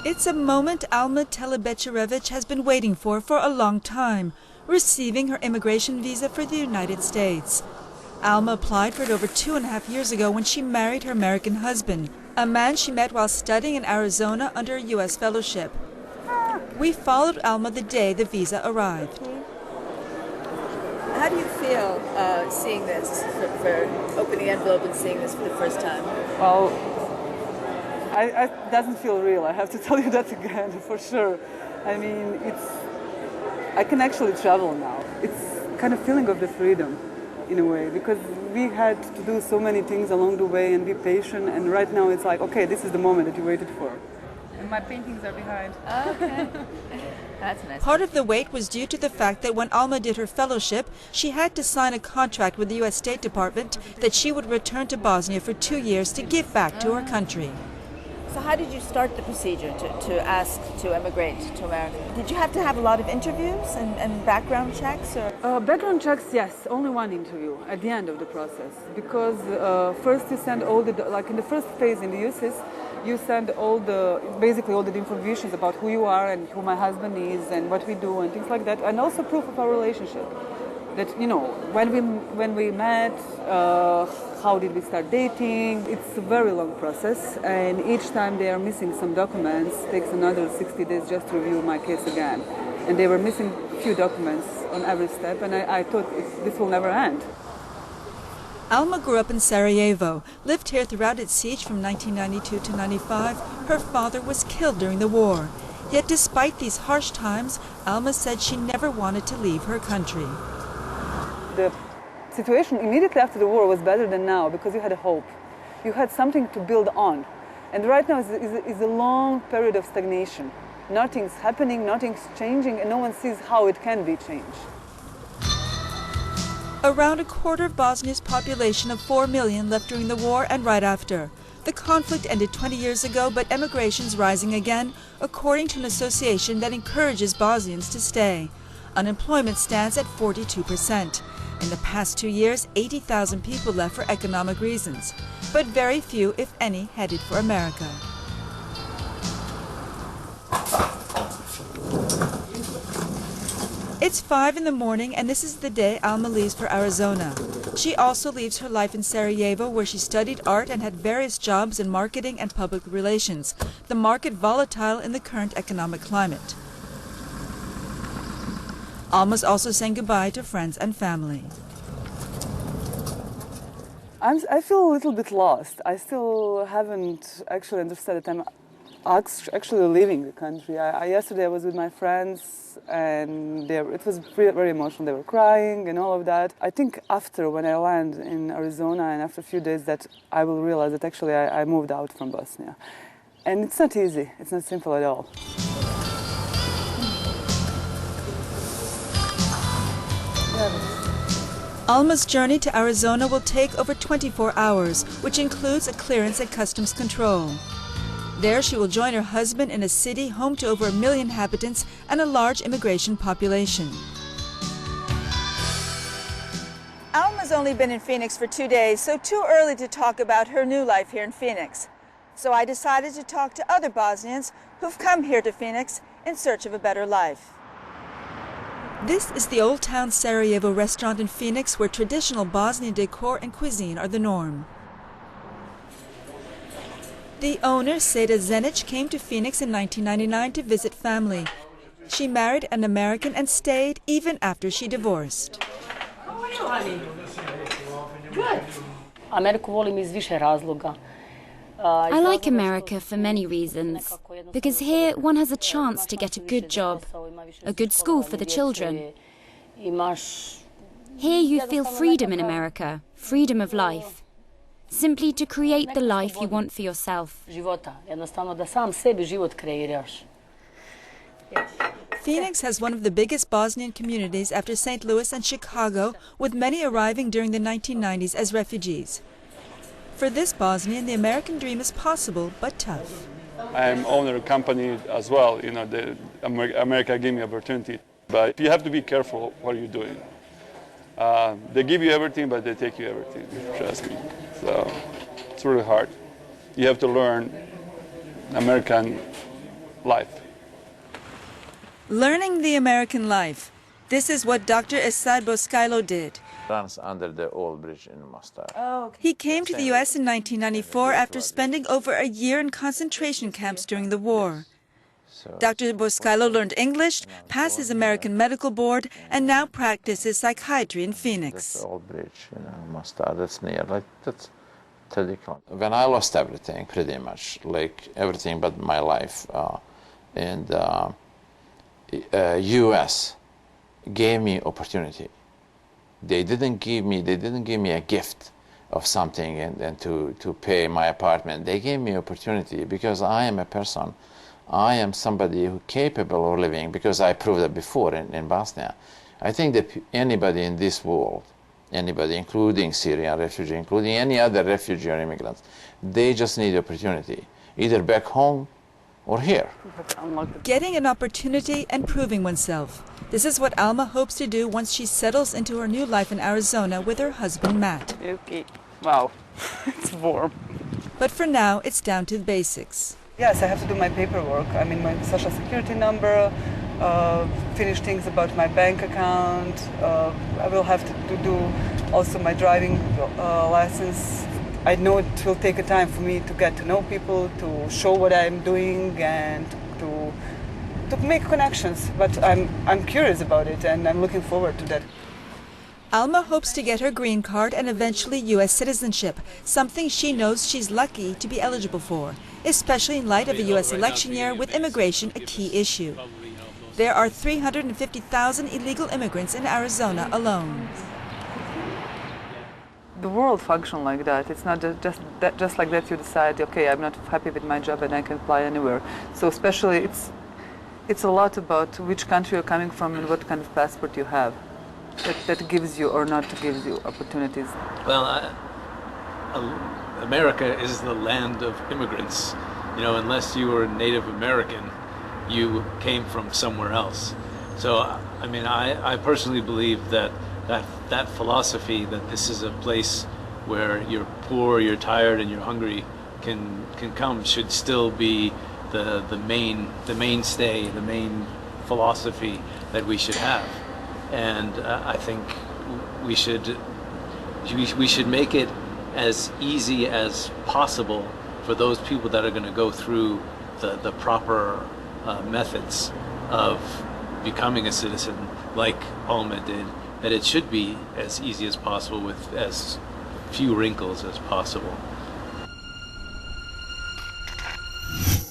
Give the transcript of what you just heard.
It's a moment Alma Telibecirevic has been waiting for a long time, receiving her immigration visa for the United States. Alma applied for it over 2.5 years ago when she married her American husband, a man she met while studying in Arizona under a U.S. fellowship. We followed Alma the day the visa arrived. How do you feel seeing this, for opening the envelope and seeing this for the first time? Well, it doesn't feel real. I have to tell you that again, for sure. I mean, I can actually travel now. It's kind of feeling of the freedom, in a way, because we had to do so many things along the way and be patient, and right now it's like, okay, this is the moment that you waited for. And my paintings are behind. Okay. That's nice. Part of the wait was due to the fact that when Alma did her fellowship, she had to sign a contract with the U.S. State Department that she would return to Bosnia for 2 years to give back to her country. So how did you start the procedure to ask to emigrate to America? Did you have to have a lot of interviews and background checks? Or? Background checks, yes, only one interview at the end of the process. Because first you send all the, like in the first phase in the USIS, you send basically all the information about who you are and who my husband is and what we do and things like that, and also proof of our relationship. That, you know, when we met, how did we start dating? It's a very long process, and each time they are missing some documents, it takes another 60 days just to review my case again. And they were missing a few documents on every step, and I thought this will never end. Alma grew up in Sarajevo, lived here throughout its siege from 1992 to 95. Her father was killed during the war. Yet despite these harsh times, Alma said she never wanted to leave her country. The situation immediately after the war was better than now because you had a hope. You had something to build on. And right now is a long period of stagnation. Nothing's happening, nothing's changing, and no one sees how it can be changed. Around a quarter of Bosnia's population of 4 million left during the war and right after. The conflict ended 20 years ago, but emigration's rising again, according to an association that encourages Bosnians to stay. Unemployment stands at 42%. In the past 2 years, 80,000 people left for economic reasons, but very few, if any, headed for America. It's 5 in the morning, and this is the day Alma leaves for Arizona. She also leaves her life in Sarajevo, where she studied art and had various jobs in marketing and public relations, the market volatile in the current economic climate. Alma's also saying goodbye to friends and family. I feel a little bit lost. I still haven't actually understood that I'm actually leaving the country. Yesterday I was with my friends, and it was very emotional. They were crying and all of that. I think after, when I land in Arizona and after a few days, that I will realize that actually I moved out from Bosnia. And it's not easy. It's not simple at all. Alma's journey to Arizona will take over 24 hours, which includes a clearance at Customs Control. There she will join her husband in a city home to over 1 million inhabitants and a large immigration population. Alma's only been in Phoenix for 2 days, so too early to talk about her new life here in Phoenix. So I decided to talk to other Bosnians who've come here to Phoenix in search of a better life. This is the Old Town Sarajevo restaurant in Phoenix, where traditional Bosnian decor and cuisine are the norm. The owner, Seda Zenic, came to Phoenix in 1999 to visit family. She married an American and stayed even after she divorced. How are you, honey? Good. Ameriku volim iz više razloga. I like America for many reasons, because here one has a chance to get a good job, a good school for the children. Here you feel freedom in America, freedom of life, simply to create the life you want for yourself. Phoenix has one of the biggest Bosnian communities after St. Louis and Chicago, with many arriving during the 1990s as refugees. For this Bosnian, the American dream is possible, but tough. I'm owner of a company as well. You know, America gave me opportunity. But you have to be careful what you're doing. They give you everything, but they take you everything, trust me. So it's really hard. You have to learn American life. Learning the American life. This is what Dr. Esad Bozcailo did. Runs under the old bridge in Mostar. Oh, okay. He came to the U.S. in 1994 after spending over a year in concentration camps during the war. Dr. Bozcailo learned English, passed his American medical board, and now practices psychiatry in Phoenix. The old bridge, Mostar, that's near, that's Telecom. When I lost everything, pretty much, everything but my life, and U.S. gave me opportunity. They didn't give me a gift of something and to pay my apartment. They gave me opportunity because I am a person. I am somebody who capable of living, because I proved that before in Bosnia. I think that anybody in this world, anybody, including Syrian refugee, including any other refugee or immigrants, they just need opportunity, either back home or here. Getting an opportunity and proving oneself. This is what Alma hopes to do once she settles into her new life in Arizona with her husband, Matt. Okay. Wow, it's warm. But for now, it's down to the basics. Yes, I have to do my paperwork. I mean, my social security number, finish things about my bank account. I will have to do also my driving license. I know it will take a time for me to get to know people, to show what I'm doing, and to make connections. But I'm curious about it, and I'm looking forward to that. Alma hopes to get her green card and eventually U.S. citizenship, something she knows she's lucky to be eligible for, especially in light of a U.S. election year with immigration a key issue. There are 350,000 illegal immigrants in Arizona alone. The world functions like that. It's not just like that you decide, okay, I'm not happy with my job and I can apply anywhere. So especially it's a lot about which country you're coming from and what kind of passport you have. That gives you or not gives you opportunities. Well, America is the land of immigrants. You know, unless you were Native American, you came from somewhere else. So, I mean, I personally believe that philosophy, that this is a place where you're poor, you're tired, and you're hungry, can come, should still be the mainstay, the main philosophy that we should have. And I think we should make it as easy as possible for those people that are going to go through the proper methods of becoming a citizen, like Alma did, that it should be as easy as possible with as few wrinkles as possible.